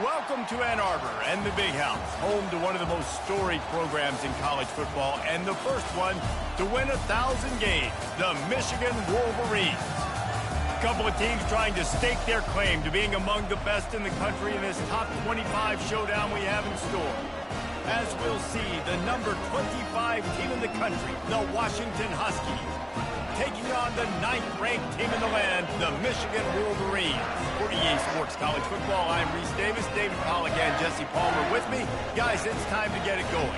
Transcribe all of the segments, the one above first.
Welcome to Ann Arbor and the Big House, home to one of the most storied programs in college football and the first one to win 1,000 games, the Michigan Wolverines. A couple of teams trying to stake their claim to being among the best in the country in this top 25 showdown we have in store. As we'll see, the number 25 team in the country, the Washington Huskies, taking on the 9th-ranked team in the land, the Michigan Wolverines. For EA Sports College Football, I'm Reese Davis, David Pollack, and Jesse Palmer with me. Guys, it's time to get it going.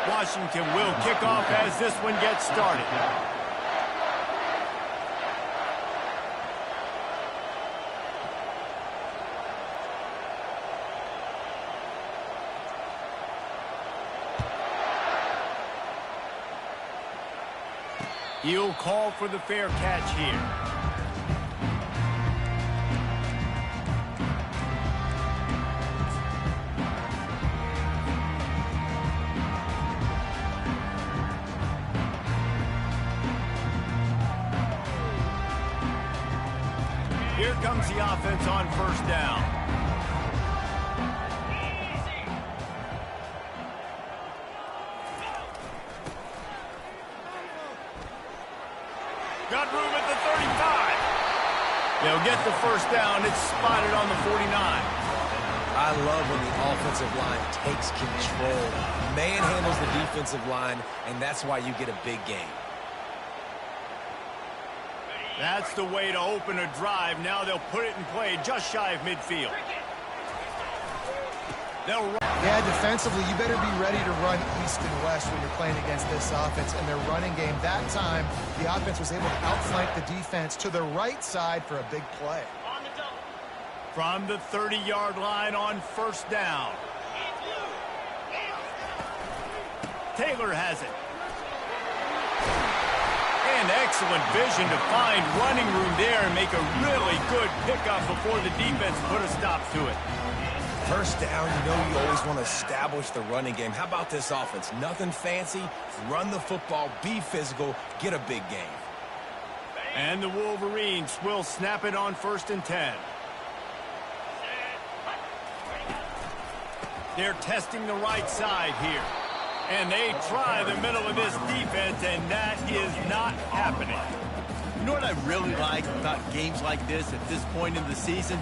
Washington will kick off as this one gets started. He'll call for the fair catch here. Here comes the offense on first down. Got room at the 35. They'll get the first down. It's spotted on the 49. I love when the offensive line takes control, manhandles the defensive line, and that's why you get a big game. That's the way to open a drive. Now they'll put it in play just shy of midfield. They'll run. Yeah, defensively, you better be ready to run east and west when you're playing against this offense and their running game. That time, the offense was able to outflank the defense to the right side for a big play. From the 30-yard line on first down. Taylor has it. And excellent vision to find running room there and make a really good pickup before the defense put a stop to it. First down, you know you always want to establish the running game. How about this offense? Nothing fancy. Run the football, be physical, get a big game. And the Wolverines will snap it on 1st and 10. They're testing the right side here. And they try the middle of this defense, and that is not happening. You know what I really like about games like this at this point in the season?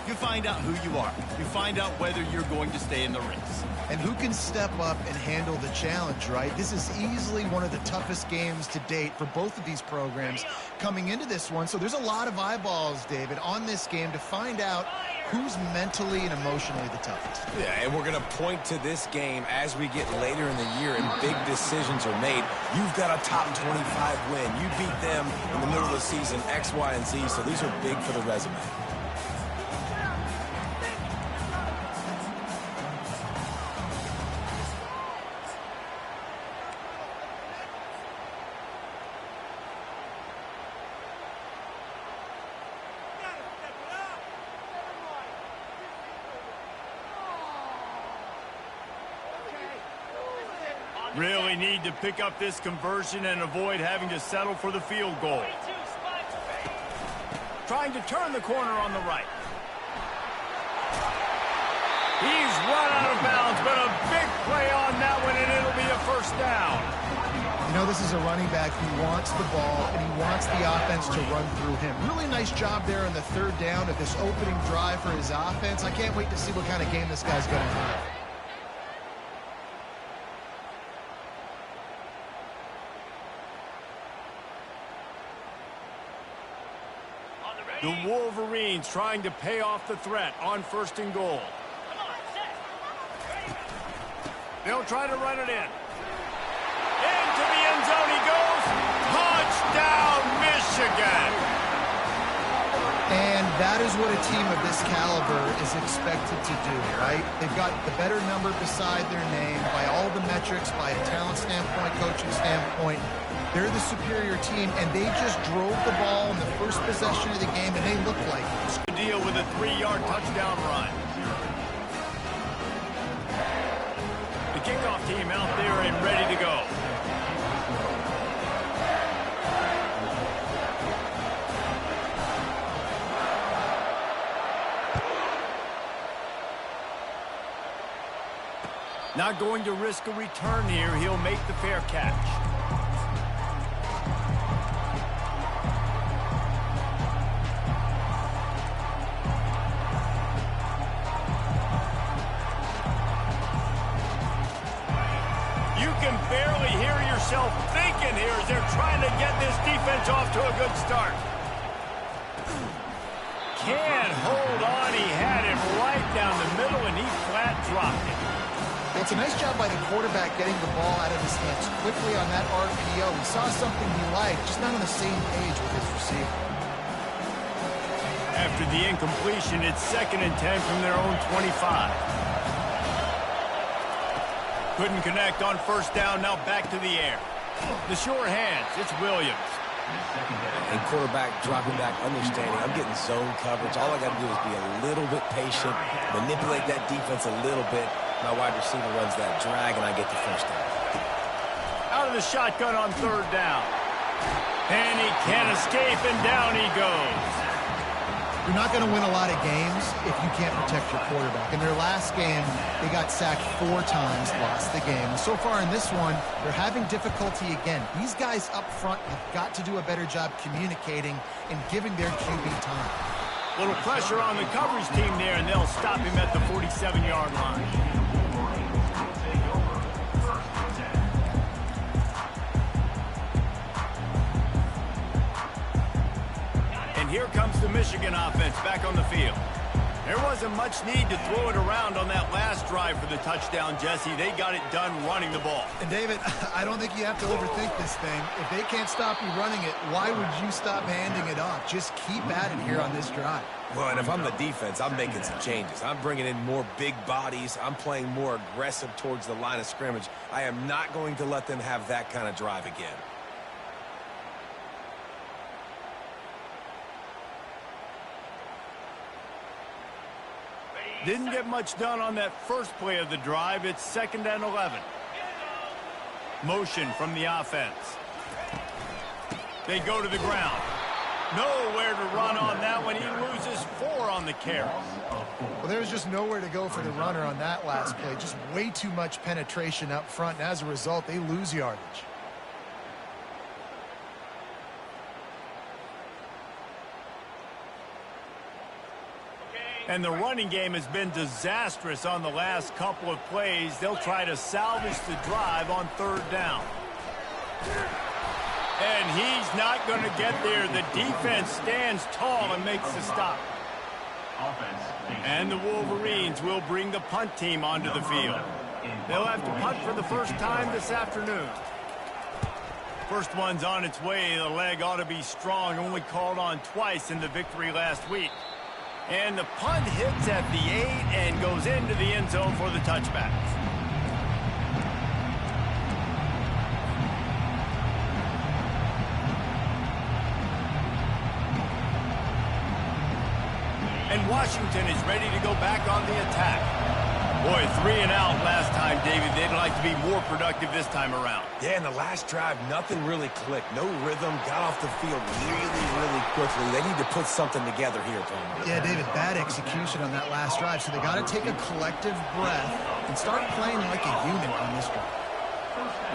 You find out who you are. You find out whether you're going to stay in the race. And who can step up and handle the challenge, right? This is easily one of the toughest games to date for both of these programs coming into this one. So there's a lot of eyeballs, David, on this game to find out who's mentally and emotionally the toughest. Yeah, and we're going to point to this game as we get later in the year and big decisions are made. You've got a top 25 win. You beat them in the middle of the season, X, Y, and Z, so these are big for the resume. Really need to pick up this conversion and avoid having to settle for the field goal. Trying to turn the corner on the right. He's run out of bounds, but a big play on that one, and it'll be a first down. You know, this is a running back who wants the ball, and he wants the offense to run through him. Really nice job there on the 3rd down of this opening drive for his offense. I can't wait to see what kind of game this guy's going to have. The Wolverines trying to pay off the threat on 1st and goal. They'll try to run it in. Into the end zone he goes. Touchdown, Michigan! And that is what a team of this caliber is expected to do, right? They've got the better number beside their name by all the metrics, by a talent standpoint, coaching standpoint. They're the superior team, and they just drove the ball in the first possession of the game, and they looked like it. Deal with a 3-yard touchdown run. kickoff team out there and ready to go. Not going to risk a return here. He'll make the fair catch. You can barely hear yourself thinking here as they're trying to get this defense off to a good start. Can't hold on. He had him right down the middle, and he flat dropped it. It's a nice job by the quarterback getting the ball out of his hands quickly on that RPO. He saw something he liked, just not on the same page with his receiver. After the incompletion, it's 2nd and 10 from their own 25. Couldn't connect on first down, now back to the air. The sure hands, it's Williams. And quarterback dropping back, understanding I'm getting zone coverage. All I got to do is be a little bit patient, manipulate that defense a little bit. My wide receiver runs that drag, and I get the first down. Out of the shotgun on 3rd down. And he can't escape, and down he goes. You're not going to win a lot of games if you can't protect your quarterback. In their last game, they got sacked 4 times, lost the game. And so far in this one, they're having difficulty again. These guys up front have got to do a better job communicating and giving their QB time. Little pressure on the coverage team there, and they'll stop him at the 47-yard line. And here comes the Michigan offense back on the field. There wasn't much need to throw it around on that last drive for the touchdown, Jesse. They got it done running the ball. And, David, I don't think you have to overthink this thing. If they can't stop you running it, why would you stop handing it off? Just keep at it here on this drive. Well, and if I'm the defense, I'm making some changes. I'm bringing in more big bodies. I'm playing more aggressive towards the line of scrimmage. I am not going to let them have that kind of drive again. Didn't get much done on that first play of the drive. It's 2nd and 11. Motion from the offense. They go to the ground. Nowhere to run on that one. He loses 4 on the carry. Well, there's just nowhere to go for the runner on that last play. Just way too much penetration up front, and as a result, they lose yardage. And the running game has been disastrous on the last couple of plays. They'll try to salvage the drive on 3rd down. And he's not going to get there. The defense stands tall and makes the stop. And the Wolverines will bring the punt team onto the field. They'll have to punt for the first time this afternoon. First one's on its way. The leg ought to be strong. Only called on twice in the victory last week. And the punt hits at the 8 and goes into the end zone for the touchback. And Washington is ready to go back on the attack. Boy, 3 and out last time, David. They'd like to be more productive this time around. Yeah, in the last drive, nothing really clicked. No rhythm, got off the field really quickly. They need to put something together here, Tom. Yeah, David, bad execution on that last drive. So they got to take a collective breath and start playing like a unit on this drive.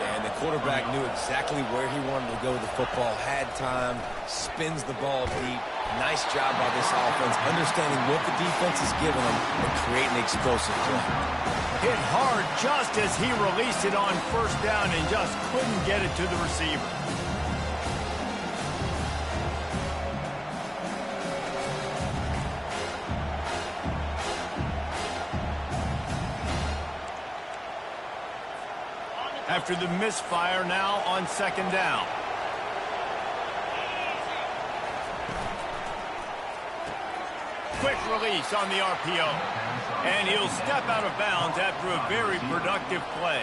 Yeah, and the quarterback knew exactly where he wanted to go with the football, had time, spins the ball deep. Nice job by this offense, understanding what the defense is giving them and creating explosive play. Hit hard just as he released it on 1st down and just couldn't get it to the receiver. After the misfire, now on 2nd down. Quick release on the RPO. And he'll step out of bounds after a very productive play.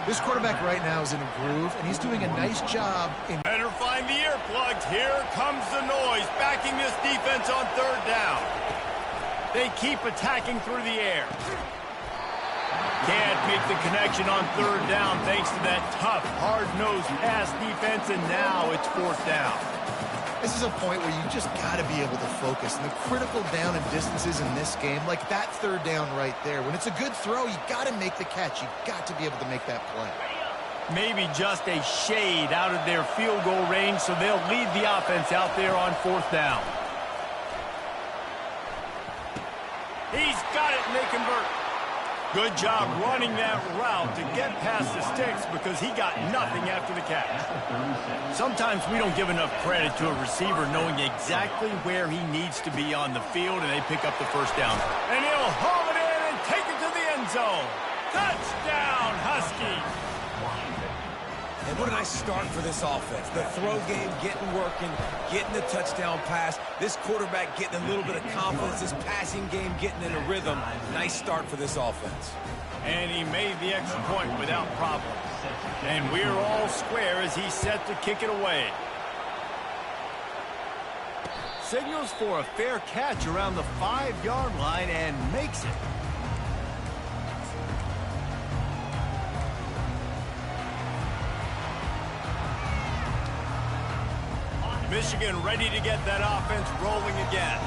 This quarterback right now is in a groove, and he's doing a nice job in... Better find the earplugs. Here comes the noise, backing this defense on 3rd down. They keep attacking through the air. Can't make the connection on third down thanks to that tough, hard-nosed pass defense, and now it's fourth down. This is a point where you just got to be able to focus. And the critical down and distances in this game, like that third down right there, when it's a good throw, you got to make the catch. You got to be able to make that play. Maybe just a shade out of their field goal range, so they'll lead the offense out there on fourth down. He's got it, and they convert. Good job running that route to get past the sticks because he got nothing after the catch. Sometimes we don't give enough credit to a receiver knowing exactly where he needs to be on the field, and they pick up the first down. And he'll haul it in and take it to the end zone. Touchdown, Huskies! And what a nice start for this offense. The throw game getting working, getting the touchdown pass. This quarterback getting a little bit of confidence. This passing game getting in a rhythm. Nice start for this offense. And he made the extra point without problem. And we're all square as he's set to kick it away. Signals for a fair catch around the 5-yard line and makes it. Michigan ready to get that offense rolling again.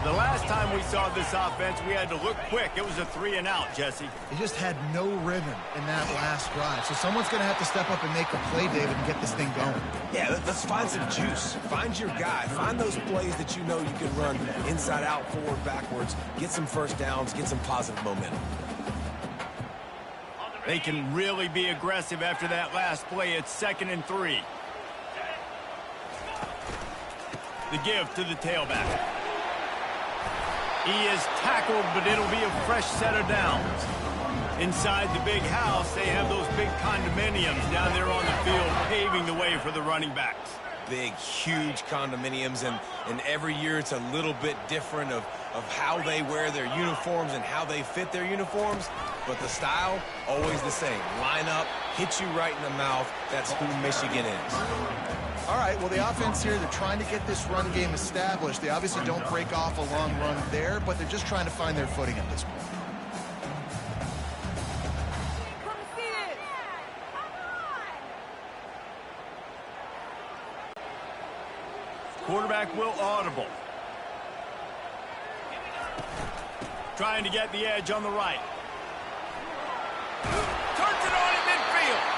The last time we saw this offense, we had to look quick. It was a 3-and-out, Jesse. They just had no rhythm in that last drive. So someone's going to have to step up and make a play, David, and get this thing going. Yeah, let's find some juice. Find your guy. Find those plays that you know you can run inside out, forward, backwards. Get some first downs. Get some positive momentum. They can really be aggressive after that last play. It's 2nd and 3. The give to the tailback. He is tackled, but it'll be a fresh set of downs. Inside the big house, they have those big condominiums down there on the field, paving the way for the running backs. Big, huge condominiums, and every year it's a little bit different of how they wear their uniforms and how they fit their uniforms, but the style, always the same. Line up, hit you right in the mouth. That's who Michigan is. All right, well, the offense here, they're trying to get this run game established. They obviously don't break off a long run there, but they're just trying to find their footing at this point. Quarterback will audible. Trying to get the edge on the right. Turns it on in midfield.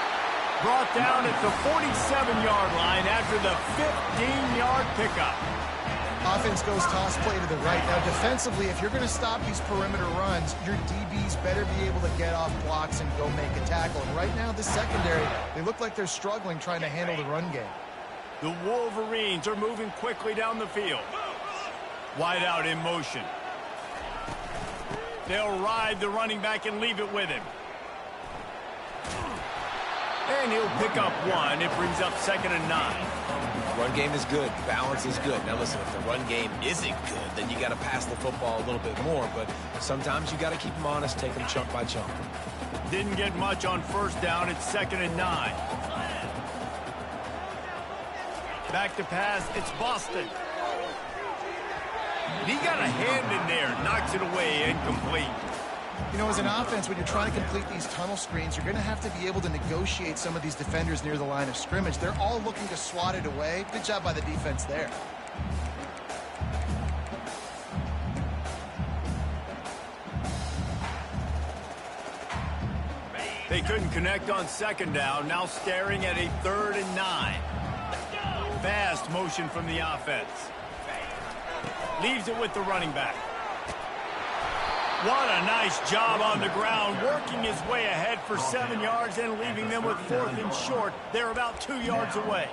Brought down at the 47-yard line after the 15-yard pickup. Offense goes toss play to the right. Now, defensively, if you're going to stop these perimeter runs, your DBs better be able to get off blocks and go make a tackle. And right now, the secondary, they look like they're struggling trying to handle the run game. The Wolverines are moving quickly down the field. Wide out in motion. They'll ride the running back and leave it with him. And he'll pick up one. It brings up 2nd and 9. Run game is good. Balance is good. Now, listen, if the run game isn't good, then you got to pass the football a little bit more. But sometimes you got to keep them honest, take them chunk by chunk. Didn't get much on first down. It's 2nd and 9. Back to pass. It's Boston. He got a hand in there. Knocks it away. Incomplete. You know, as an offense, when you're trying to complete these tunnel screens, you're going to have to be able to negotiate some of these defenders near the line of scrimmage. They're all looking to swat it away. Good job by the defense there. They couldn't connect on 2nd down. Now staring at a 3rd and 9. Fast motion from the offense. Leaves it with the running back. What a nice job on the ground, working his way ahead for 7 yards and leaving them with 4th and short. They're about 2 yards away.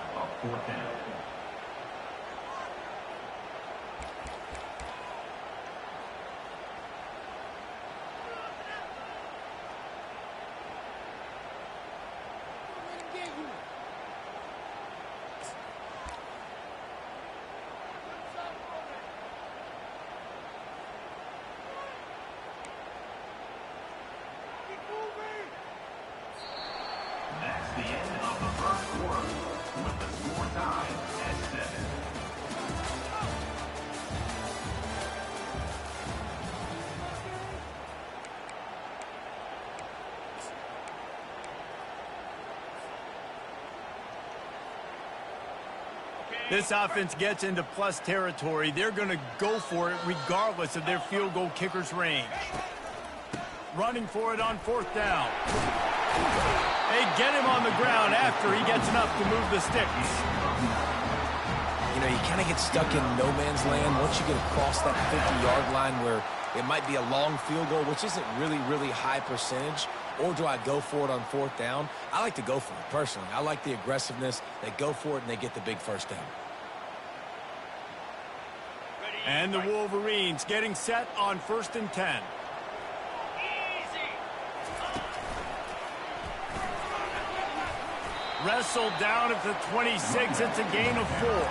This offense gets into plus territory. They're going to go for it regardless of their field goal kicker's range. Running for it on 4th down. They get him on the ground after he gets enough to move the sticks. You know, you kind of get stuck in no man's land once you get across that 50-yard line where it might be a long field goal, which isn't really high percentage. Or do I go for it on 4th down? I like to go for it, personally. I like the aggressiveness. They go for it, and they get the big first down. And the Wolverines getting set on 1st and 10. Wrestled down at the 26. It's a gain of 4.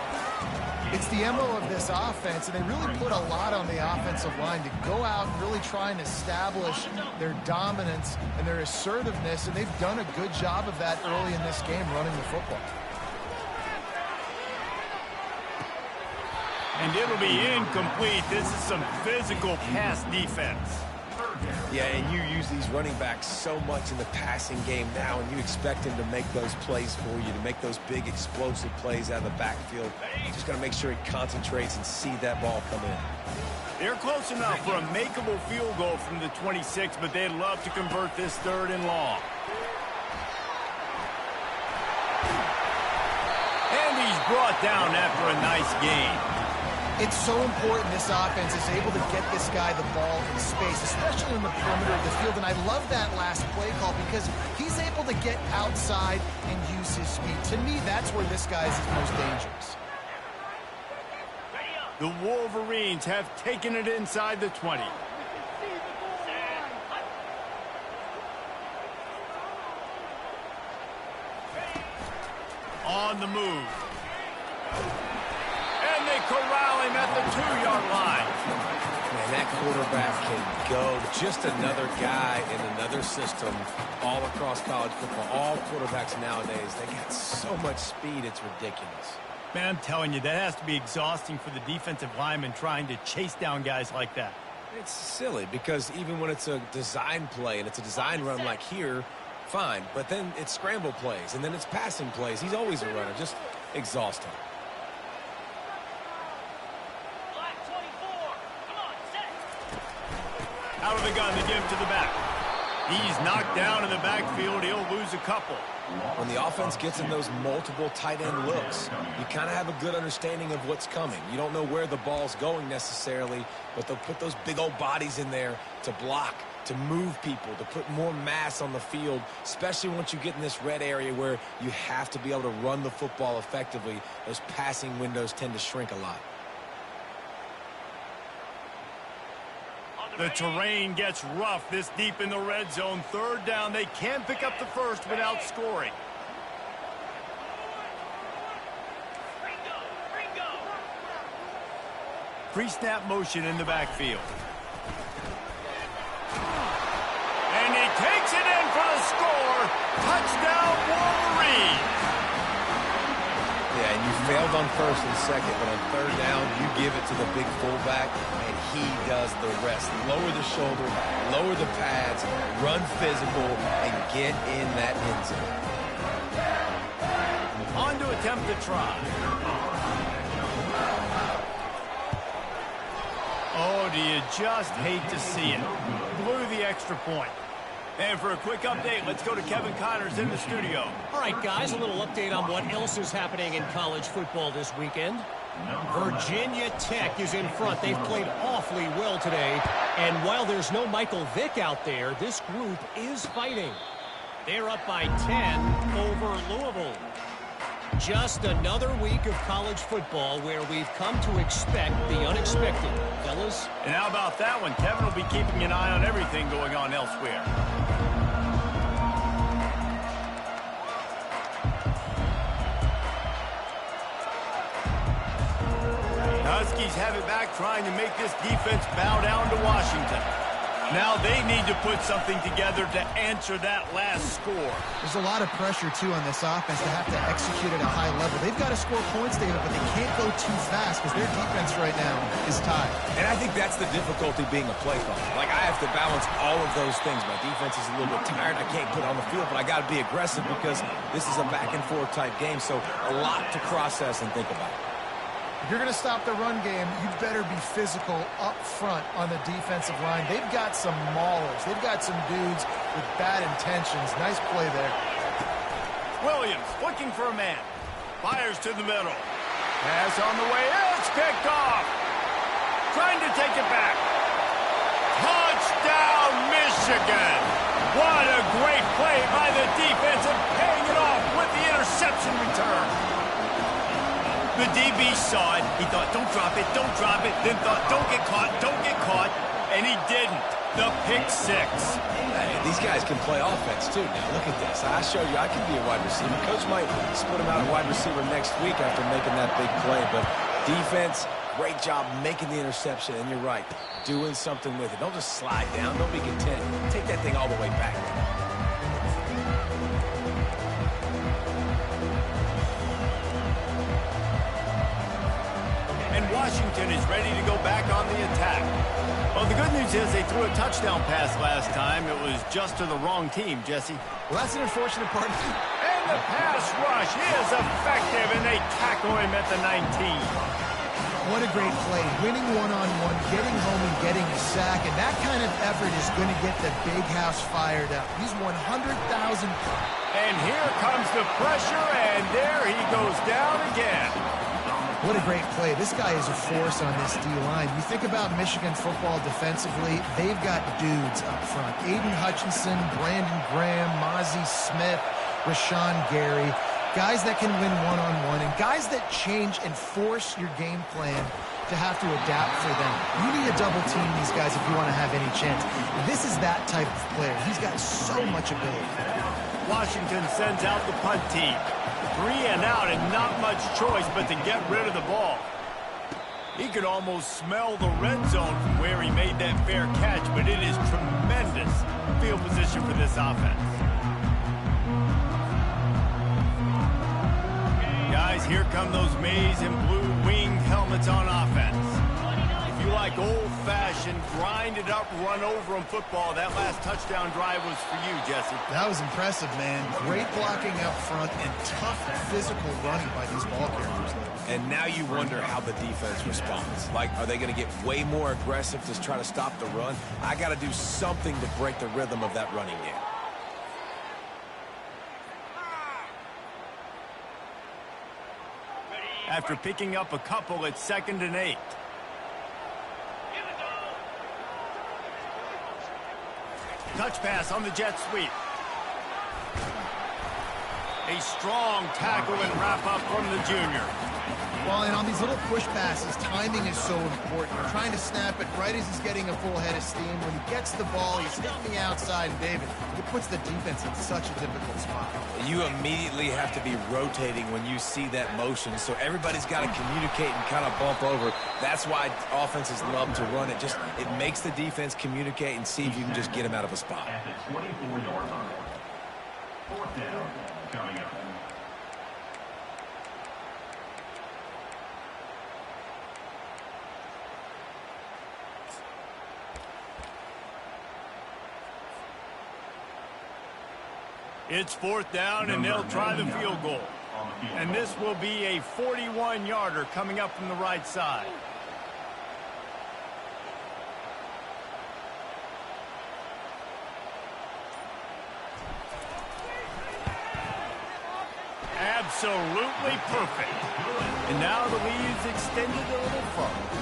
It's the MO of this offense, and they really put a lot on the offensive line to go out and really try and establish their dominance and their assertiveness, and they've done a good job of that early in this game running the football. And it'll be incomplete. This is some physical pass defense. Yeah, and you use these running backs so much in the passing game now, and you expect them to make those plays for you, to make those big explosive plays out of the backfield. You just got to make sure he concentrates and see that ball come in. They're close enough for a makeable field goal from the 26, but they'd love to convert this 3rd and long. And he's brought down after a nice gain. It's so important this offense is able to get this guy the ball in space, especially in the perimeter of the field. And I love that last play call because he's able to get outside and use his speed. To me, that's where this guy is most dangerous. The Wolverines have taken it inside the 20. On the move. And they corral him at the 2-yard line. Man, that quarterback can go. Just another guy in another system all across college football. All quarterbacks nowadays, they got so much speed, it's ridiculous. Man, I'm telling you, that has to be exhausting for the defensive lineman trying to chase down guys like that. It's silly because even when it's a design play and it's a design run like here, fine. But then it's scramble plays and then it's passing plays. He's always a runner. Just exhausting. Out of the gun, they give to the back. He's knocked down in the backfield. He'll lose a couple. When the offense gets in those multiple tight end looks, you kind of have a good understanding of what's coming. You don't know where the ball's going necessarily, but they'll put those big old bodies in there to block, to move people, to put more mass on the field, especially once you get in this red area where you have to be able to run the football effectively. Those passing windows tend to shrink a lot. The terrain gets rough this deep in the red zone. 3rd down. They can pick up the first without scoring. Pre-snap motion in the backfield. And he takes it in for the score. Touchdown, Wolverines. Yeah, and you failed on 1st and 2nd, but on 3rd down, you give it to the big fullback, and he does the rest. Lower the shoulder, lower the pads, run physical, and get in that end zone. On to attempt the try. Oh, do you just hate to see it? Blew the extra point. And for a quick update, let's go to Kevin Connors in the studio. All right, guys, a little update on what else is happening in college football this weekend. Virginia Tech is in front. They've played awfully well today. And while there's no Michael Vick out there, this group is fighting. They're up by 10 over Louisville. Just another week of college football where we've come to expect the unexpected. Fellas? And how about that one? Kevin will be keeping an eye on everything going on elsewhere. Huskies have it back, trying to make this defense bow down to Washington. Now they need to put something together to answer that last score. There's a lot of pressure, too, on this offense to have to execute at a high level. They've got to score points, David, but they can't go too fast because their defense right now is tied. And I think that's the difficulty being a play caller. Like, I have to balance all of those things. My defense is a little bit tired. I can't put it on the field, but I got to be aggressive because this is a back-and-forth type game, so a lot to process and think about. If you're going to stop the run game, you better be physical up front on the defensive line. They've got some maulers. They've got some dudes with bad intentions. Nice play there. Williams looking for a man. Fires to the middle. Pass on the way. It's picked off. Trying to take it back. Touchdown, Michigan. What a great play by the defense and paying it off with the interception return. The DB saw it. He thought, don't drop it, don't drop it. Then thought, don't get caught, don't get caught. And he didn't. The pick six. Hey, these guys can play offense, too. Now, look at this. I showed you I can be a wide receiver. Coach might split him out a wide receiver next week after making that big play. But defense, great job making the interception. And you're right, doing something with it. Don't just slide down. Don't be content. Take that thing all the way back. Washington is ready to go back on the attack. Well, the good news is they threw a touchdown pass last time. It was just to the wrong team, Jesse. Well, that's an unfortunate part. And the pass rush is effective, and they tackle him at the 19. What a great play. Winning one-on-one, getting home and getting a sack, and that kind of effort is going to get the big house fired up. He's 100,000. And here comes the pressure, and there he goes down again. What a great play. This guy is a force on this D-line. You think about Michigan football defensively, they've got dudes up front. Aiden Hutchinson, Brandon Graham, Mozzie Smith, Rashawn Gary. Guys that can win one-on-one and guys that change and force your game plan to have to adapt for them. You need to double team these guys if you want to have any chance. This is that type of player. He's got so much ability. Washington sends out the punt team. 3 and out and not much choice but to get rid of the ball. He could almost smell the red zone from where he made that fair catch, but it is tremendous field position for this offense. Guys, here come those maize and blue winged helmets on offense. If you like old-fashioned, grinded-up, run-over-'em football, that last touchdown drive was for you, Jesse. That was impressive, man. Great blocking up front and tough physical running by these ball carriers. And now you wonder how the defense responds. Like, are they going to get way more aggressive to try to stop the run? I got to do something to break the rhythm of that running game. After picking up a couple, it's 2nd and 8. Touch pass on the jet sweep. A strong tackle and wrap up from the junior. Well, and on these little push passes, timing is so important. You're trying to snap it right as he's getting a full head of steam. When he gets the ball, he's hitting the outside, and David, it puts the defense in such a difficult spot. You immediately have to be rotating when you see that motion, so everybody's got to communicate and kind of bump over. That's why offenses love to run it. It makes the defense communicate and see if you can just get him out of a spot. At the 24-yard line. 4th down coming up. It's 4th down, and they'll try the field goal. And this will be a 41-yarder coming up from the right side. Absolutely perfect. And now the lead's extended a little further.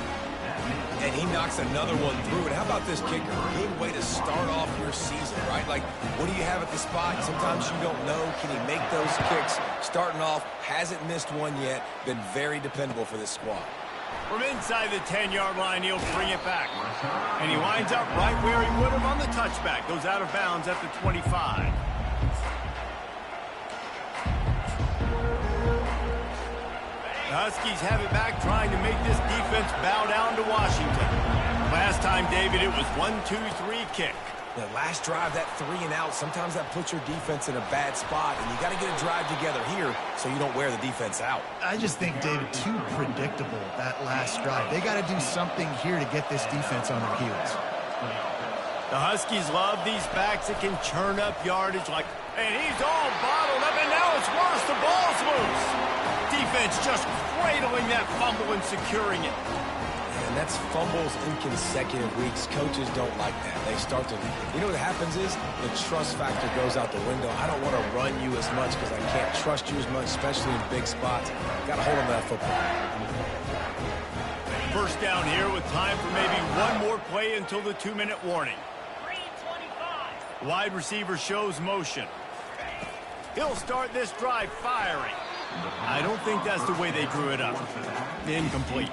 And he knocks another one through. And how about this kicker? Good way to start off your season, right? Like, what do you have at the spot? Sometimes you don't know. Can he make those kicks? Starting off, hasn't missed one yet. Been very dependable for this squad. From inside the 10-yard line, he'll bring it back. And he winds up right where he would have on the touchback. Goes out of bounds at the 25. The Huskies have it back, trying to make this defense bow down to Washington. Last time, David, it was 1-2-3 kick. The last drive, that 3 and out, sometimes that puts your defense in a bad spot, and you got to get a drive together here so you don't wear the defense out. I just think, David, too predictable, that last drive. They got to do something here to get this defense on their heels. The Huskies love these backs that can churn up yardage and he's all bottled up, and now it's worse. The ball's loose. Defense defense just cradling that fumble and securing it. And that's fumbles in consecutive weeks. Coaches don't like that. They start to, you know what happens is the trust factor goes out the window. I don't want to run you as much because I can't trust you as much, especially in big spots. Got to hold on to that football. First down here with time for maybe one more play until the 2-minute warning. Wide receiver shows motion. He'll start this drive firing. I don't think that's the way they drew it up. Incomplete.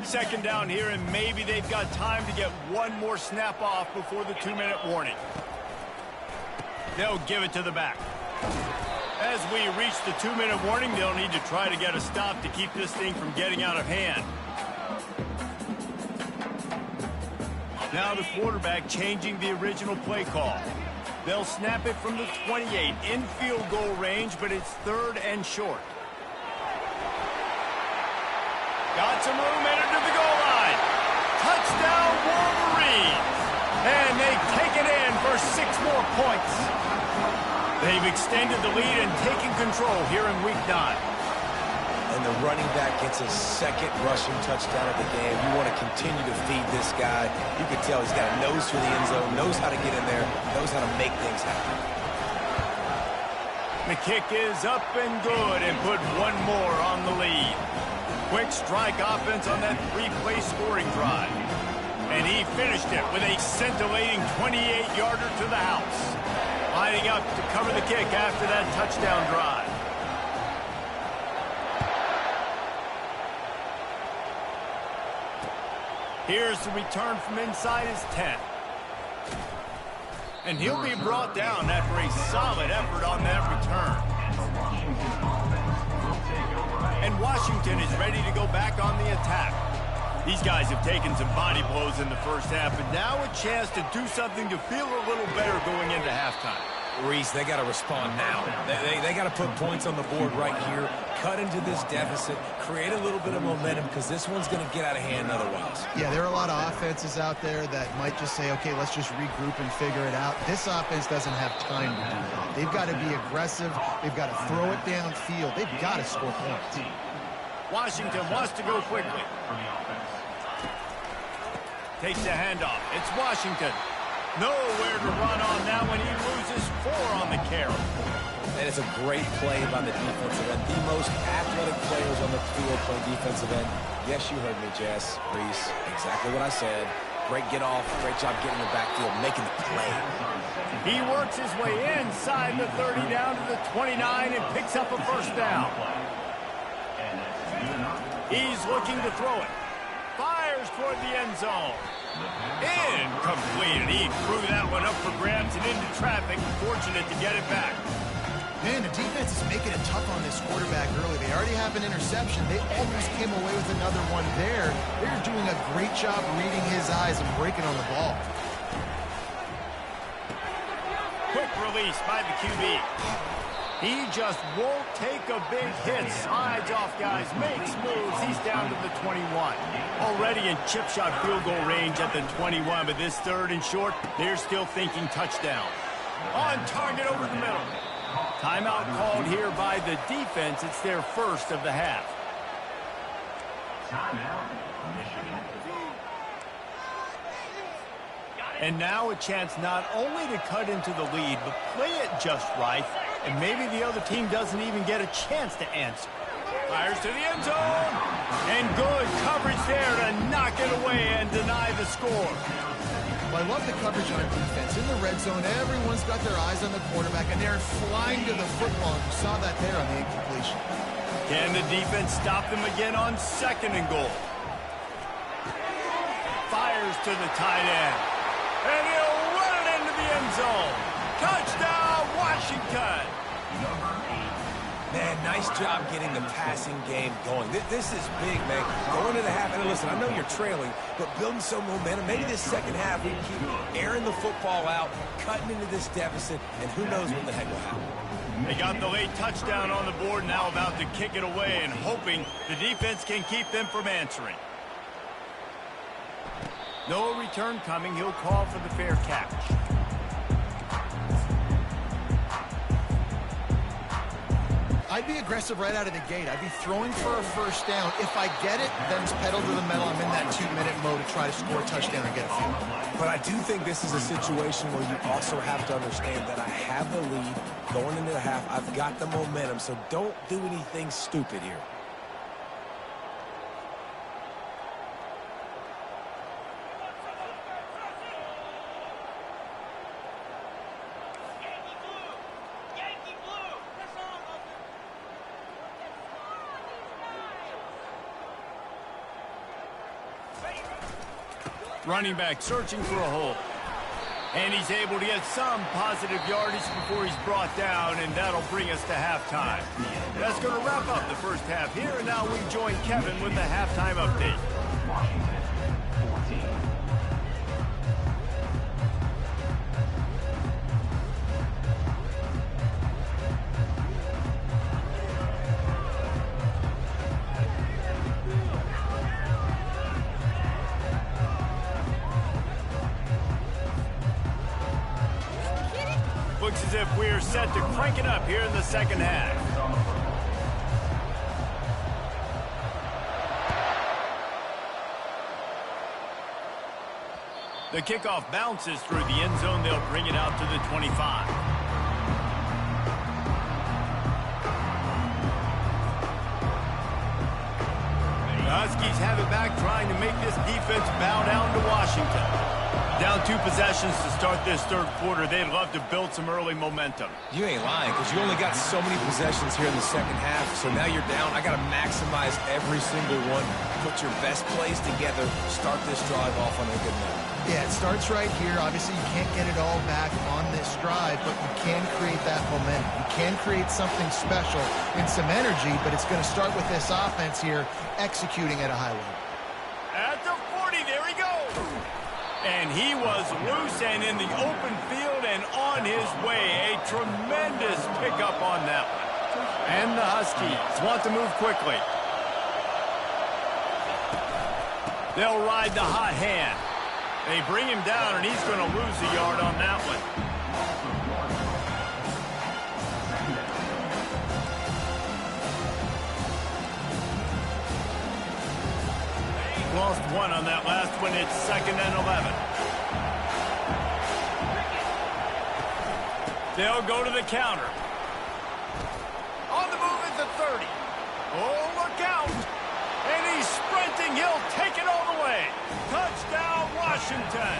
Second down here, and maybe they've got time to get one more snap off before the 2-minute warning. They'll give it to the back. As we reach the 2-minute warning, they'll need to try to get a stop to keep this thing from getting out of hand. Now the quarterback changing the original play call. They'll snap it from the 28 in field goal range, but it's 3rd and short. Got some room, entered to the goal line. Touchdown, Wolverines. And they take it in for 6 more points. They've extended the lead and taken control here in Week 9. And the running back gets his 2nd rushing touchdown of the game. You want to continue to feed this guy. You can tell he's got a nose for the end zone, knows how to get in there, knows how to make things happen. The kick is up and good and put one more on the lead. Quick strike offense on that 3-play scoring drive. And he finished it with a scintillating 28-yarder to the house. Lining up to cover the kick after that touchdown drive. Here's the return from inside his 10. And he'll be brought down after a solid effort on that return. And Washington is ready to go back on the attack. These guys have taken some body blows in the first half, but now a chance to do something to feel a little better going into halftime. Reese, they got to respond now. They got to put points on the board right here, cut into this deficit, create a little bit of momentum because this one's going to get out of hand otherwise. Yeah, there are a lot of offenses out there that might just say, okay, let's just regroup and figure it out. This offense doesn't have time to do that. They've got to be aggressive. They've got to throw it downfield. They've got to score points. Washington wants to go quickly. Takes the handoff. It's Washington. Nowhere to run on now when he loses 4 on the carry. And it's a great play by the defensive end. The most athletic players on the field play defensive end. Yes, you heard me, Jess, Reese. Exactly what I said. Great get off. Great job getting in the backfield, making the play. He works his way inside the 30 down to the 29 and picks up a first down. He's looking to throw it. Fires toward the end zone. Incomplete. He threw that one up for grabs and into traffic. Fortunate to get it back. Man, the defense is making it tough on this quarterback early. They already have an interception. They almost came away with another one there. They're doing a great job reading his eyes and breaking on the ball. Quick release by the QB. He just won't take a big hit. Slides off guys, makes moves. He's down to the 21. Already in chip shot field goal range at the 21, but this 3rd and short, they're still thinking touchdown. On target over the middle. Timeout called here by the defense. It's their first of the half. And now a chance not only to cut into the lead, but play it just right. And maybe the other team doesn't even get a chance to answer. Fires to the end zone. And good coverage there to knock it away and deny the score. Well, I love the coverage on defense. In the red zone, everyone's got their eyes on the quarterback, and they're flying to the football. You saw that there on the incompletion. Can the defense stop them again on 2nd and goal? Fires to the tight end. And he'll run it into the end zone. Touchdown, Washington. Man, nice job getting the passing game going. This is big, man. Going to the half, and listen, I know you're trailing, but building some momentum. Maybe this second half we can keep airing the football out, cutting into this deficit, and who knows what the heck will happen. They got the late touchdown on the board, now about to kick it away and hoping the defense can keep them from answering. No return coming. He'll call for the fair catch. I'd be aggressive right out of the gate. I'd be throwing for a first down. If I get it, then it's pedal to the metal. I'm in that 2-minute mode to try to score a touchdown and get a field goal. But I do think this is a situation where you also have to understand that I have the lead going into the half. I've got the momentum, so don't do anything stupid here. Running back searching for a hole. And he's able to get some positive yardage before he's brought down, and that'll bring us to halftime. That's going to wrap up the first half here, and now we join Kevin with the halftime update. Washington 14. Looks as if we're set to crank it up here in the second half. The kickoff bounces through the end zone. They'll bring it out to the 25. The Huskies have it back, trying to make this defense bow down to Washington. Down 2 possessions to start this third quarter. They'd love to build some early momentum. You ain't lying, because you only got so many possessions here in the second half, so now you're down. I got to maximize every single one. Put your best plays together. Start this drive off on a good note. Yeah, it starts right here. Obviously, you can't get it all back on this drive, but you can create that momentum. You can create something special and some energy, but it's going to start with this offense here executing at a high level. At the 40, there he goes. And he was loose and in the open field and on his way. A tremendous pickup on that one. And the Huskies want to move quickly. They'll ride the hot hand. They bring him down, and he's going to lose a yard on that one. Lost 1 on that last one. It's 2nd and 11. They'll go to the counter. On the move at the 30. Oh, look out. And he's sprinting. He'll take it all the way. Touchdown, Washington.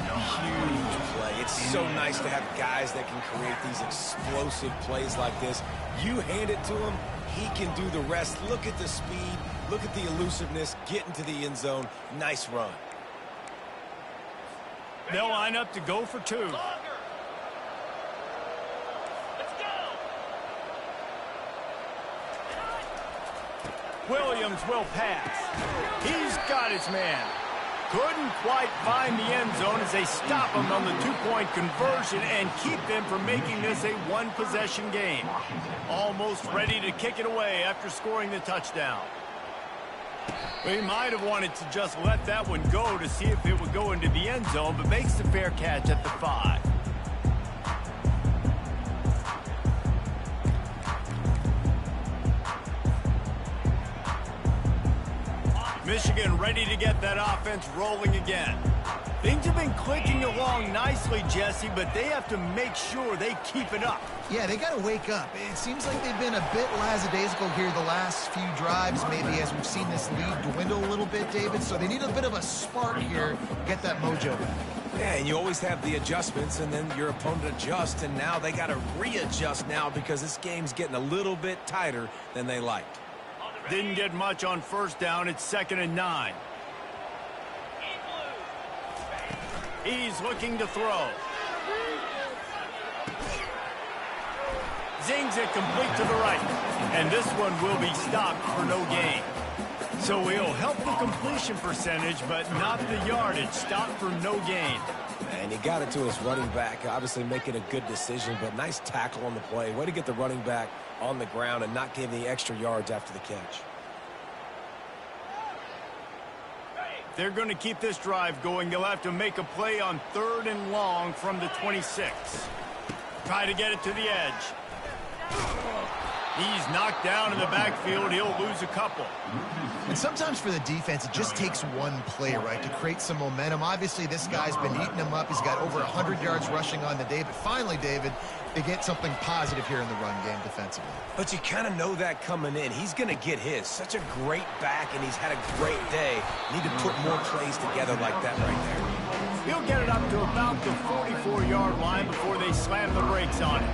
Huge play. It's so nice to have guys that can create these explosive plays like this. You hand it to him, he can do the rest. Look at the speed. Look at the elusiveness. Get into the end zone. Nice run. They'll line up to go for 2. Let's go. Williams will pass. He's got his man. Couldn't quite find the end zone as they stop him on the 2-point conversion and keep them from making this a 1-possession game. Almost ready to kick it away after scoring the touchdown. He might have wanted to just let that one go to see if it would go into the end zone, but makes the fair catch at the 5. Michigan ready to get that offense rolling again. Things have been clicking along nicely, Jesse, but they have to make sure they keep it up. Yeah, they got to wake up. It seems like they've been a bit lackadaisical here the last few drives, maybe as we've seen this lead dwindle a little bit, David. So they need a bit of a spark here, get that mojo back. Yeah, and you always have the adjustments, and then your opponent adjusts, and now they got to readjust now because this game's getting a little bit tighter than they liked. Didn't get much on first down. It's 2nd and 9. He's looking to throw. Zings it complete to the right. And this one will be stopped for no gain. So he'll help the completion percentage, but not the yardage. Stopped for no gain. And he got it to his running back, obviously making a good decision, but nice tackle on the play. Way to get the running back on the ground and not give the extra yards after the catch. They're going to keep this drive going. They'll have to make a play on 3rd and long from the 26. Try to get it to the edge. He's knocked down in the backfield. He'll lose a couple. And sometimes for the defense, it just takes one play, right, to create some momentum. Obviously, this guy's been eating them up. He's got over 100 yards rushing on the day. But finally, David, they get something positive here in the run game defensively. But you kind of know that coming in. He's going to get his. Such a great back, and he's had a great day. Need to put more plays together like that right there. He'll get it up to about the 44-yard line before they slam the brakes on it.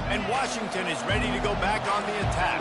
And Washington is ready to go back on the attack.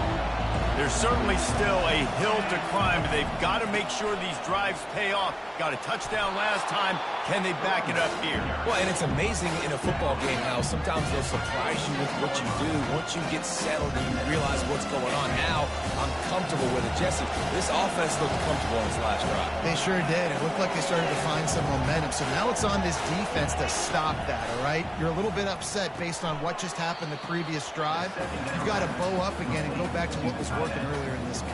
There's certainly still a hill to climb, but they've got to make sure these drives pay off. Got a touchdown last time. Can they back it up here? Well, and it's amazing in a football game how sometimes they'll surprise you with what you do. Once you get settled and you realize what's going on, now I'm comfortable with it. Jesse, this offense looked comfortable on its last drive. They sure did. It looked like they started to find some momentum. So now it's on this defense to stop that, all right? You're a little bit upset based on what just happened the previous drive. You've got to bow up again and go back to what was working earlier in this game.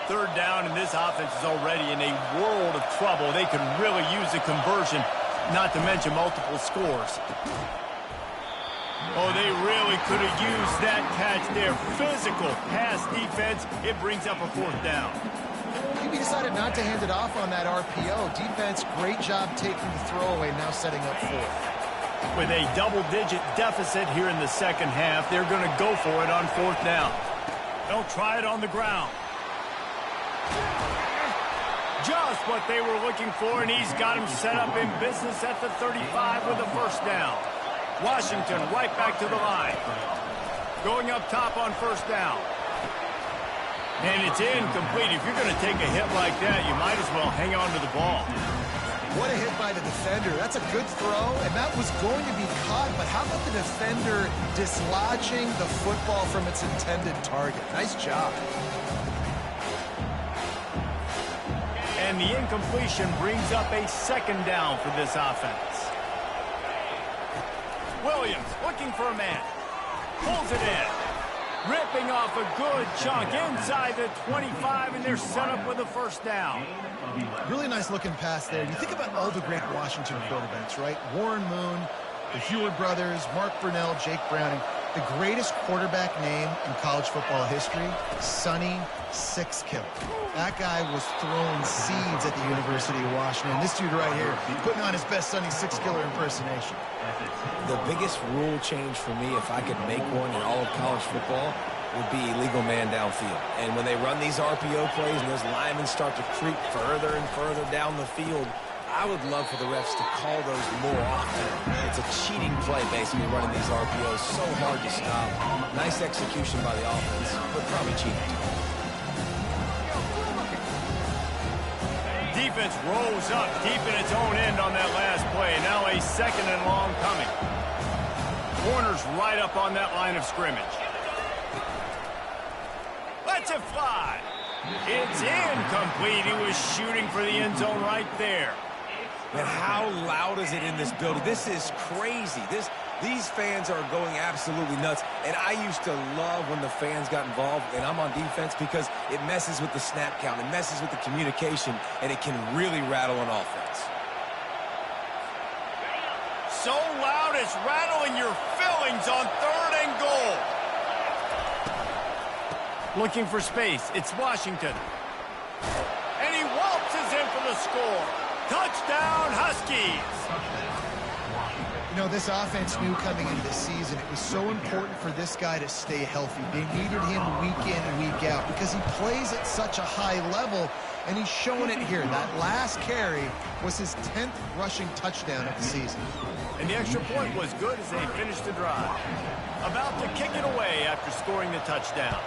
Third down, and this offense is already in a world of trouble. They could really use a conversion, not to mention multiple scores. Oh, they really could have used that catch there. Physical pass defense. It brings up a fourth down. Maybe decided not to hand it off on that RPO. Defense, great job taking the throwaway, now setting up fourth. With a double-digit deficit here in the second half, they're going to go for it on fourth down. They'll try it on the ground. Just what they were looking for, and he's got him set up in business at the 35 with a first down. Washington right back to the line. Going up top on first down. And it's incomplete. If you're going to take a hit like that, you might as well hang on to the ball. What a hit by the defender. That's a good throw, and that was going to be caught, but how about the defender dislodging the football from its intended target? Nice job. And the incompletion brings up a second down for this offense. Williams looking for a man. Pulls it in. Ripping off a good chunk inside the 25, and they're set up with a first down. Really nice looking pass there. You think about all the great Washington quarterbacks, right? Warren Moon, the Heward brothers, Mark Brunell, Jake Browning. The greatest quarterback name in college football history, Sonny Sixkiller. That guy was throwing seeds at the University of Washington. This dude right here, putting on his best Sonny Sixkiller impersonation. The biggest rule change for me, if I could make one in all of college football, would be illegal man downfield. And when they run these RPO plays and those linemen start to creep further and further down the field, I would love for the refs to call those more often. It's a cheating play, basically, running these RPOs. So hard to stop. Nice execution by the offense, but probably cheating. Defense rolls up deep in its own end on that last play. Now a second and long coming. Warner's right up on that line of scrimmage. Lets it fly. It's incomplete. He was shooting for the end zone right there. Man, how loud is it in this building? This is crazy. These fans are going absolutely nuts. And I used to love when the fans got involved, and I'm on defense, because it messes with the snap count. It messes with the communication, and it can really rattle an offense. So loud it's rattling your fillings on third and goal. Looking for space. It's Washington. And he waltzes in for the score. Touchdown, Huskies! You know, this offense knew coming into the season it was so important for this guy to stay healthy. They needed him week in and week out because he plays at such a high level, and he's showing it here. That last carry was his 10th rushing touchdown of the season. And the extra point was good as they finished the drive. About to kick it away after scoring the touchdown.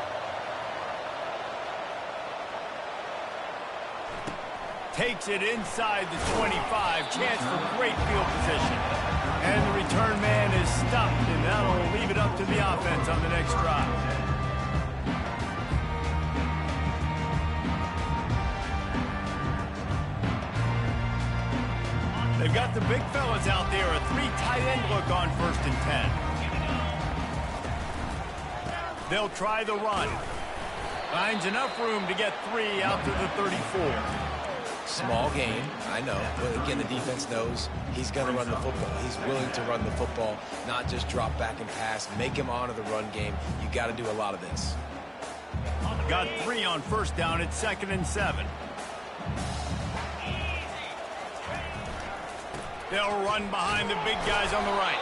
Takes it inside the 25. Chance for great field position. And the return man is stopped, and that'll leave it up to the offense on the next drive. They've got the big fellas out there. A 3 tight end look on 1st and 10. They'll try the run. Finds enough room to get 3 out to the 34. Small game, I know. But again, the defense knows he's going to run the football. He's willing to run the football, not just drop back and pass. Make him honor the run game. You got to do a lot of this. Got 3 on first down at 2nd and 7. They'll run behind the big guys on the right.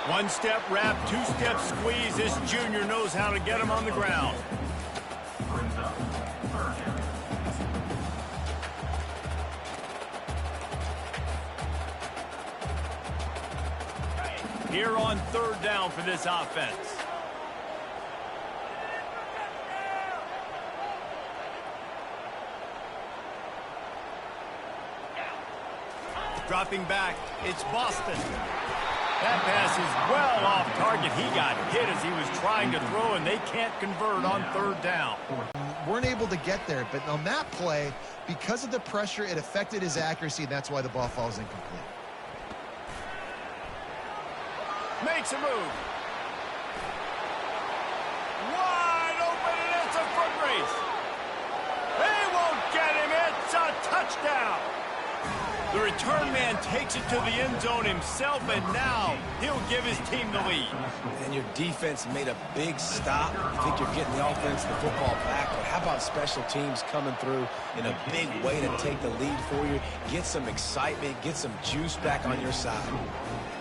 1-step wrap, 2-step squeeze. This junior knows how to get him on the ground. Here on 3rd down for this offense. Dropping back, it's Boston. That pass is well off target. He got hit as he was trying to throw, and they can't convert on 3rd down. Weren't able to get there, but on that play, because of the pressure, it affected his accuracy, and that's why the ball falls incomplete. Makes a move. Wide open, and it's a foot race. They won't get him. It's a touchdown. The return man takes it to the end zone himself, and now he'll give his team the lead. And your defense made a big stop. I think you're getting the offense the football back, but how about special teams coming through in a big way to take the lead for you? Get some excitement, get some juice back on your side.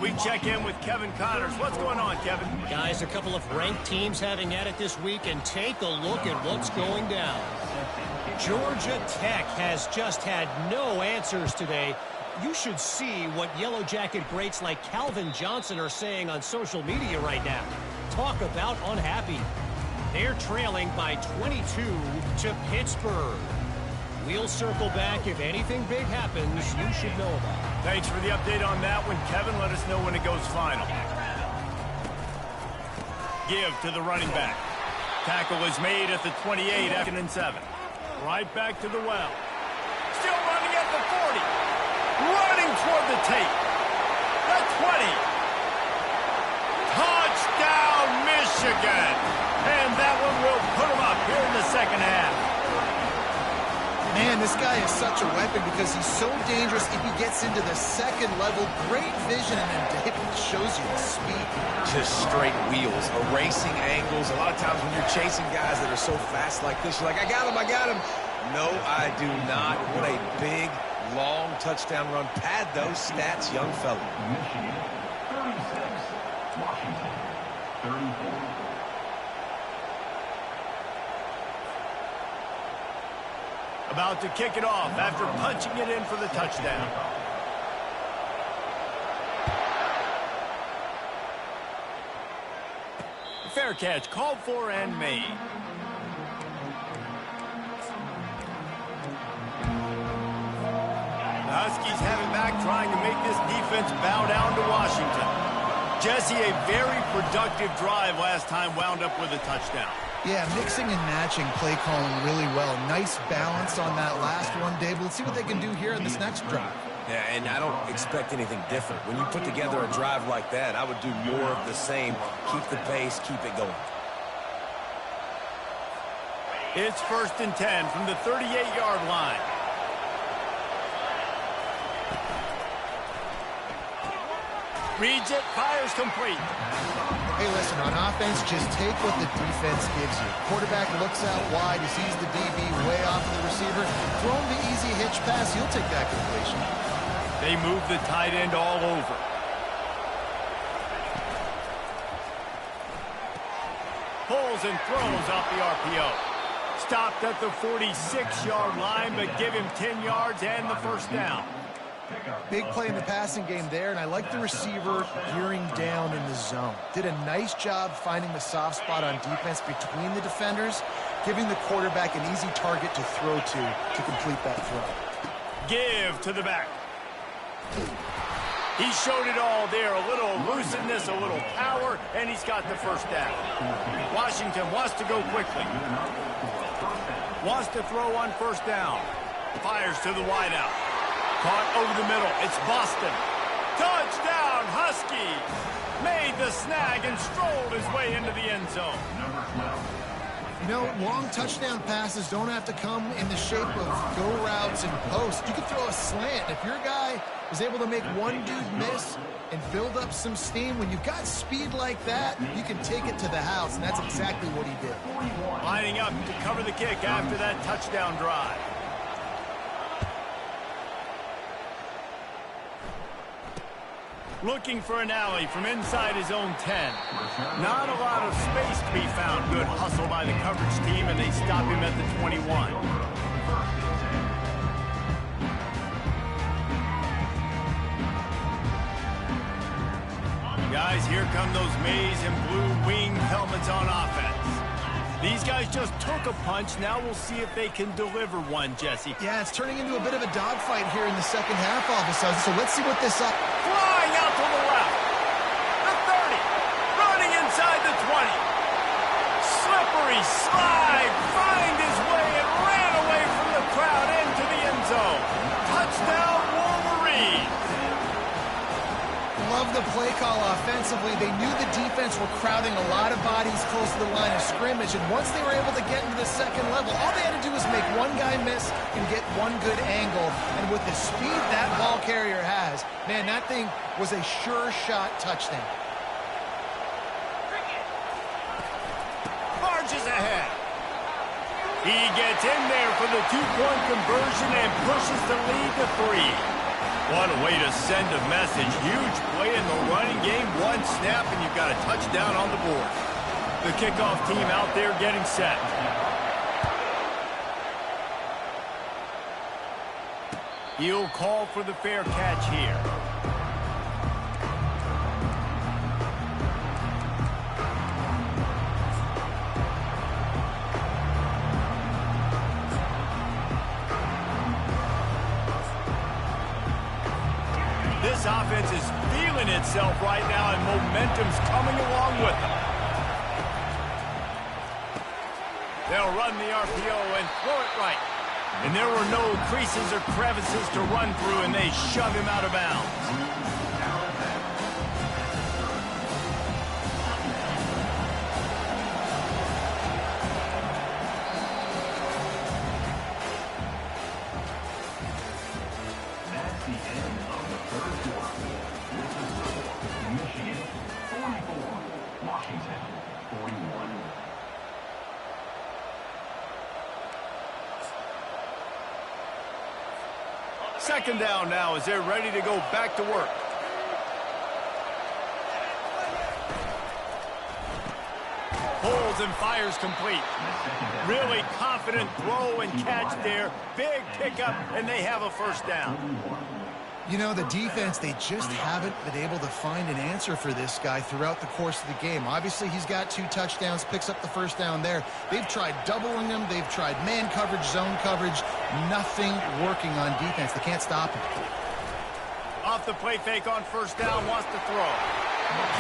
We check in with Kevin Connors. What's going on, Kevin? Guys, a couple of ranked teams having at it this week, and take a look at what's going down. Georgia Tech has just had no answers today. You should see what Yellow Jacket greats like Calvin Johnson are saying on social media right now. Talk about unhappy. They're trailing by 22 to Pittsburgh. We'll circle back. If anything big happens, you should know about it. Thanks for the update on that one, Kevin. Let us know when it goes final. Give to the running back. Tackle is made at the 28, 2nd and 7. Right back to the well. Still running at the 40. Running toward the tape. The 20. Touchdown, Michigan. And that one will put them up here in the 2nd half. Man, this guy is such a weapon because he's so dangerous if he gets into the 2nd level. Great vision, and then David shows you the speed. Just straight wheels, erasing angles. A lot of times when you're chasing guys that are so fast like this, you're like, I got him, I got him. No, I do not. What a big, long touchdown run. Pad those stats, young fella. Michigan 36, Washington 34. About to kick it off after punching it in for the touchdown. Fair catch, called for and made. The Huskies have it back, trying to make this defense bow down to Washington. Jesse, a very productive drive last time, wound up with a touchdown. Yeah, mixing and matching play calling really well. Nice balance on that last one, Dave. Let's see what they can do here in this next drive. Yeah, and I don't expect anything different. When you put together a drive like that, I would do more of the same. Keep the pace, keep it going. It's 1st and 10 from the 38-yard line. Reads it, fires complete. Hey, listen, on offense, just take what the defense gives you. Quarterback looks out wide. He sees the DB way off of the receiver. Throw him the easy hitch pass. He'll take that completion. They move the tight end all over. Pulls and throws off the RPO. Stopped at the 46-yard line, but give him 10 yards and the 1st down. Big play in the passing game there, and I like the receiver gearing down in the zone. Did a nice job finding the soft spot on defense between the defenders, giving the quarterback an easy target to throw to complete that throw. Give to the back. He showed it all there. A little elusiveness, a little power, and he's got the 1st down. Washington wants to go quickly. Wants to throw on 1st down. Fires to the wideout. Caught over the middle. It's Boston. Touchdown, Huskies! made the snag and strolled his way into the end zone. Number 12. You know, long touchdown passes don't have to come in the shape of go routes and posts. You can throw a slant. If your guy is able to make one dude miss and build up some steam, when you've got speed like that, you can take it to the house, and that's exactly what he did. Lining up to cover the kick after that touchdown drive. Looking for an alley from inside his own 10. Not a lot of space to be found. Good hustle by the coverage team, and they stop him at the 21. Guys, here come those maize and blue wing helmets on offense. These guys just took a punch. Now we'll see if they can deliver one, Jesse. Yeah, it's turning into a bit of a dogfight here in the second half all of a sudden. So let's see what this flying out to the left. The 30. Running inside the 20. Slippery slide. Find his way and ran away from the crowd into the end zone. Touchdown, Wolverines. Love the play call offensively. They knew the defense were crowding a lot of bodies close to the line of scrimmage, and once they were able to get into the second level, all they had to do was make one guy miss and get one good angle. And with the speed that ball carrier has, man, that thing was a sure shot touchdown. Marches ahead. He gets in there for the two-point conversion and pushes the lead to 3. What a way to send a message. Huge play in the running game. One snap, and you've got a touchdown on the board. The kickoff team out there getting set. He'll call for the fair catch here. This offense is feeling itself right now, and momentum's coming along with them. They'll run the RPO and throw it right. And there were no creases or crevices to run through, and they shove him out of bounds. Second down now as they're ready to go back to work. Pulls and fires complete. Really confident throw and catch there. Big pickup, and they have a first down. You know, the defense, they just haven't been able to find an answer for this guy throughout the course of the game. Obviously, he's got 2 touchdowns, picks up the first down there. They've tried doubling him. They've tried man coverage, zone coverage. Nothing working on defense. They can't stop him. Off the play fake on first down, wants to throw.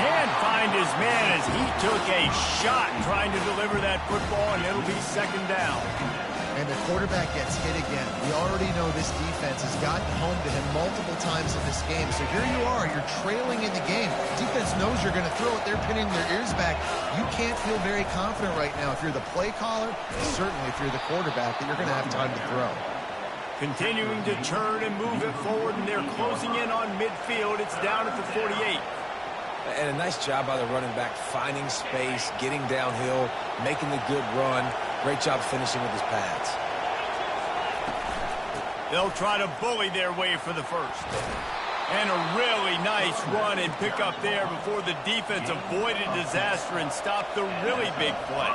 Can't find his man as he took a shot trying to deliver that football, and it'll be second down. And the quarterback gets hit again. We already know this defense has gotten home to him multiple times in this game. So here you are, you're trailing in the game. Defense knows you're going to throw it. They're pinning their ears back. You can't feel very confident right now if you're the play caller, certainly if you're the quarterback, that you're going to have time to throw. Continuing to turn and move it forward, and they're closing in on midfield. It's down at the 48. And a nice job by the running back, finding space, getting downhill, making the good run. Great job finishing with his pads. They'll try to bully their way for the first. And a really nice run and pick up there before the defense avoided disaster and stopped the really big play.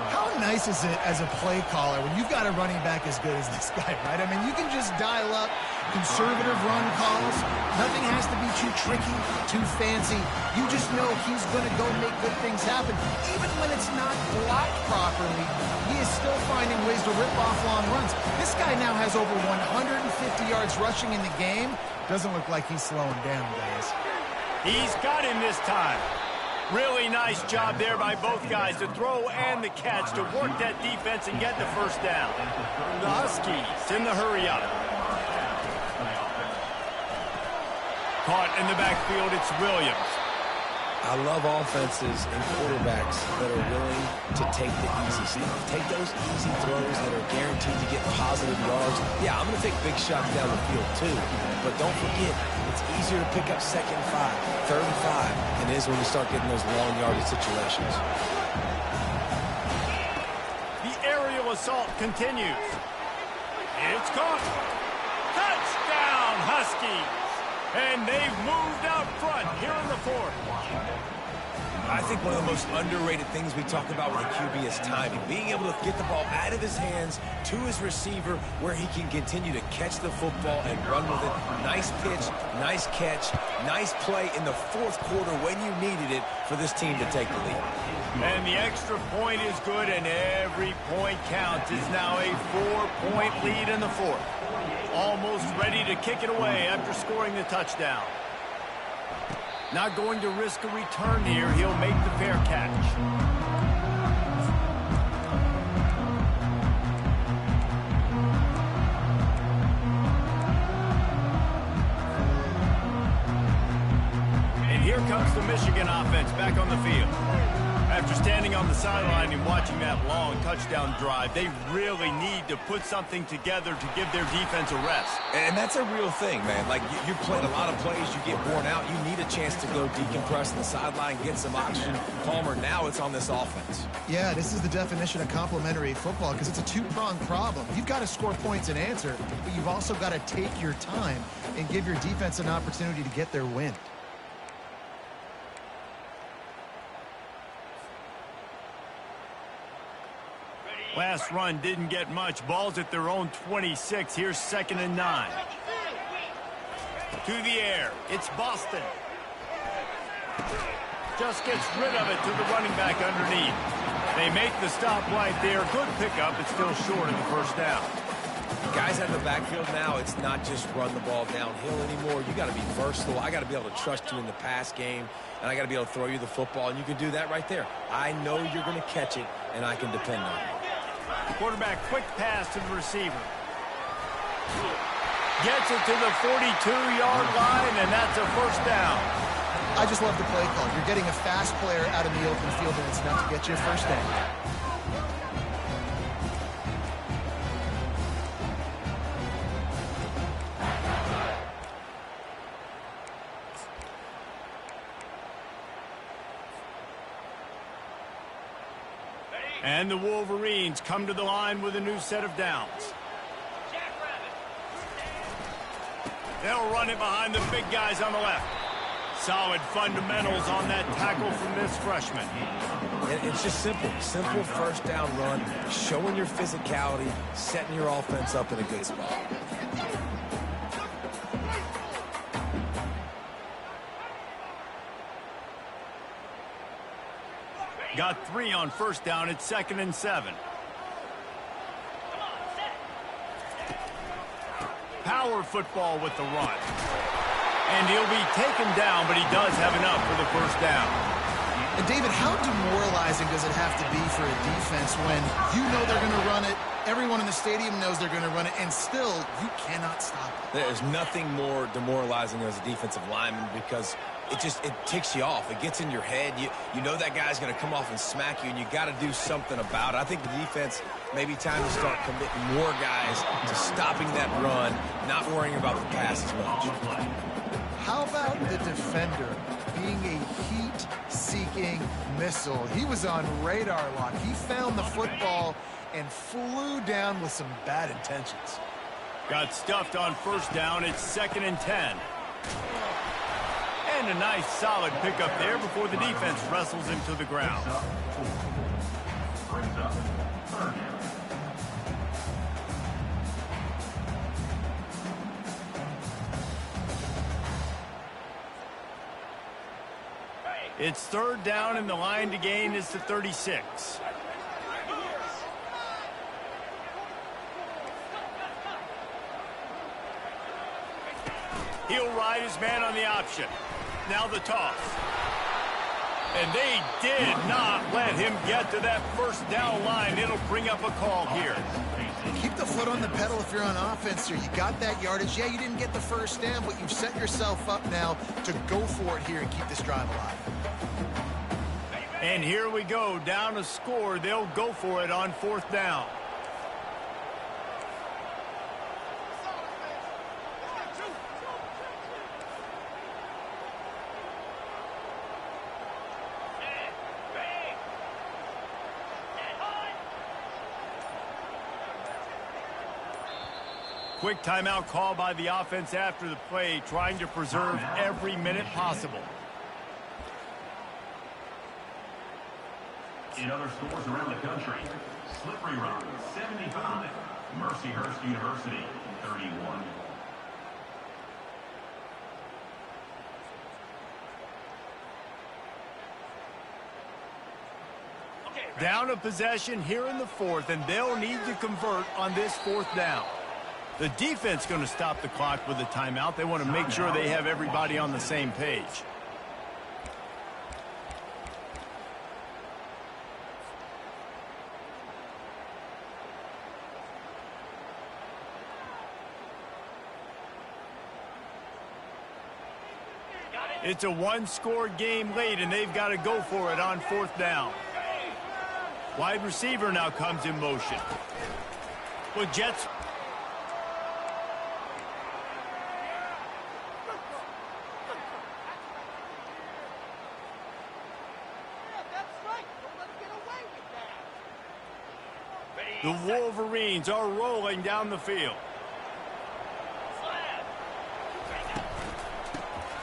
How nice is it as a play caller when you've got a running back as good as this guy, right? I mean, you can just dial up conservative run calls. Nothing has to be too tricky, too fancy. You just know he's going to go make good things happen. Even when it's not blocked properly, he is still finding ways to rip off long runs. This guy now has over 150 yards rushing in the game. Doesn't look like he's slowing down, guys. He's got him this time. Really nice job there by both guys, the throw and the catch, to work that defense and get the first down. The Huskies in the hurry-up. Caught in the backfield, it's Williams. I love offenses and quarterbacks that are willing to take the easy stuff. Take those easy throws that are guaranteed to get positive yards. Yeah, I'm going to take big shots down the field too. But don't forget, it's easier to pick up 2nd and 5, 3rd and 5 than it is when you start getting those long yardage situations. The aerial assault continues. It's caught. Touchdown, Huskies. And they've moved out front here in the 4th. I think one of the most underrated things we talk about with a QB is timing. Being able to get the ball out of his hands to his receiver where he can continue to catch the football and run with it. Nice pitch, nice catch, nice play in the 4th quarter when you needed it for this team to take the lead. And the extra point is good, and every point counts. It's now a 4-point lead in the 4th. Almost ready to kick it away after scoring the touchdown. Not going to risk a return here. He'll make the fair catch. And here comes the Michigan offense back on the field. After standing on the sideline and watching that long touchdown drive, they really need to put something together to give their defense a rest. And that's a real thing, man. Like, you're playing a lot of plays, you get worn out, you need a chance to go decompress on the sideline, get some oxygen. Palmer, now it's on this offense. Yeah, this is the definition of complementary football because it's a two-pronged problem. You've got to score points and answer, but you've also got to take your time and give your defense an opportunity to get their win. Last run didn't get much. Ball's at their own 26. Here's 2nd and 9. To the air. It's Boston. Just gets rid of it to the running back underneath. They make the stop right there. Good pickup. It's still short of the 1st down. Guys out of the backfield now, it's not just run the ball downhill anymore. You got to be versatile. I got to be able to trust you in the pass game, and I got to be able to throw you the football, and you can do that right there. I know you're going to catch it, and I can depend on it. Quarterback, quick pass to the receiver. Gets it to the 42-yard line, and that's a 1st down. I just love the play call. You're getting a fast player out in the open field, and it's enough to get you a 1st down. And the Wolverines come to the line with a new set of downs. They'll run it behind the big guys on the left. Solid fundamentals on that tackle from this freshman. It's just simple. Simple 1st down run, showing your physicality, setting your offense up in a good spot. Got 3 on 1st down. It's 2nd and 7. Power football with the run. And he'll be taken down, but he does have enough for the 1st down. And David, how demoralizing does it have to be for a defense when you know they're going to run it, everyone in the stadium knows they're going to run it, and still you cannot stop it? There's nothing more demoralizing as a defensive lineman because it ticks you off. It gets in your head. You know that guy's going to come off and smack you, and you got to do something about it. I think the defense, maybe time to start committing more guys to stopping that run, not worrying about the pass as much. How about the defender being a heat-seeking missile? He was on radar lock. He found the football and flew down with some bad intentions. Got stuffed on 1st down. It's 2nd and 10. And a nice solid pickup there before the defense wrestles him to the ground. Brings up 3rd down. It's 3rd down, and the line to gain is to 36. He'll ride his man on the option. Now the toss. And they did not let him get to that 1st down line. It'll bring up a call here. Keep the foot on the pedal if you're on offense here. You got that yardage. Yeah, you didn't get the 1st down, but you've set yourself up now to go for it here and keep this drive alive. And here we go, down a score. They'll go for it on 4th down. Quick timeout call by the offense after the play, trying to preserve every minute possible. In other schools around the country, Slippery Rock, 75. Mercyhurst University, 31. Down a possession here in the 4th, and they'll need to convert on this 4th down. The defense going to stop the clock with a timeout. They want to make sure they have everybody on the same page. It's a one-score game late, and they've got to go for it on 4th down. Wide receiver now comes in motion. Well, Jets... The Wolverines are rolling down the field.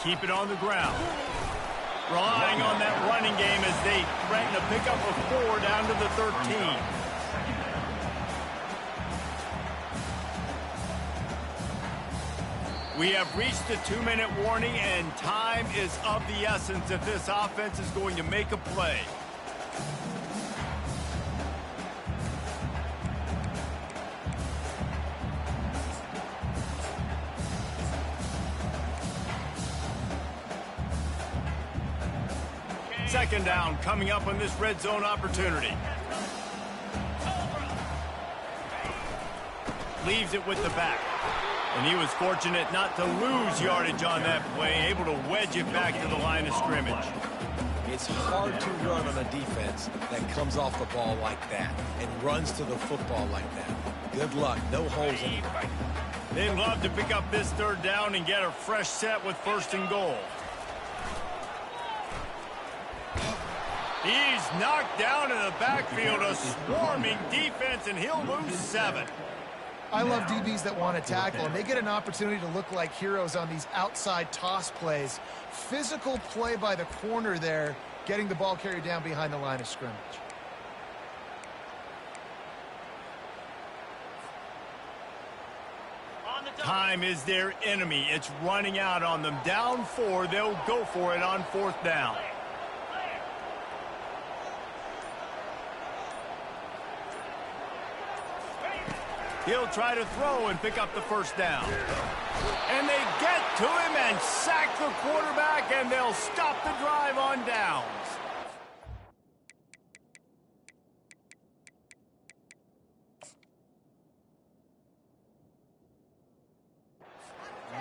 Keep it on the ground. Relying on that running game as they threaten to pick up a 4 down to the 13. We have reached the 2-minute warning, and time is of the essence if this offense is going to make a play. Second down coming up on this red zone opportunity. Leaves it with the back. And he was fortunate not to lose yardage on that play, able to wedge it back to the line of scrimmage. It's hard to run on a defense that comes off the ball like that and runs to the football like that. Good luck. No holes in it. They'd love to pick up this 3rd down and get a fresh set with 1st and goal. He's knocked down in the backfield, a swarming defense, and he'll lose 7. I love DBs that want to tackle, and they get an opportunity to look like heroes on these outside toss plays. Physical play by the corner there, getting the ball carried down behind the line of scrimmage. Time is their enemy. It's running out on them. Down 4, they'll go for it on 4th down. He'll try to throw and pick up the 1st down. And they get to him and sack the quarterback, and they'll stop the drive on downs.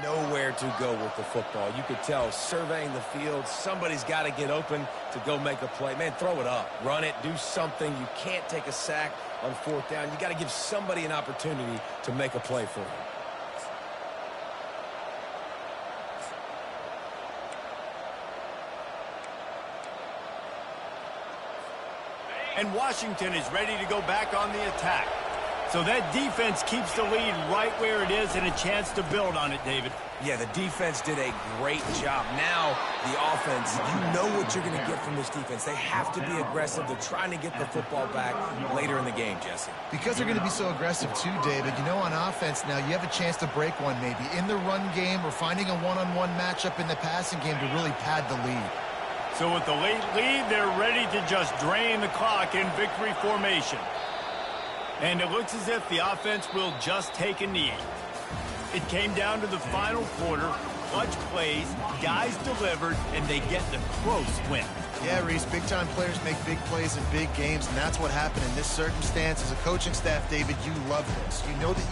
Nowhere to go with the football. You could tell, surveying the field, somebody's got to get open to go make a play. Man, throw it up. Run it. Do something. You can't take a sack on 4th down. You got to give somebody an opportunity to make a play for him. And Washington is ready to go back on the attack. So that defense keeps the lead right where it is and a chance to build on it, David. Yeah, the defense did a great job. Now, the offense, you know what you're going to get from this defense. They have to be aggressive. They're trying to get the football back later in the game, Jesse. Because they're going to be so aggressive too, David, you know, on offense now, you have a chance to break one maybe in the run game or finding a one-on-one matchup in the passing game to really pad the lead. So with the late lead, they're ready to just drain the clock in victory formation. And it looks as if the offense will just take a knee. It came down to the final quarter. Clutch plays, guys delivered, and they get the close win. Yeah, Reese, big-time players make big plays in big games, and that's what happened in this circumstance. As a coaching staff, David, you love this. You know that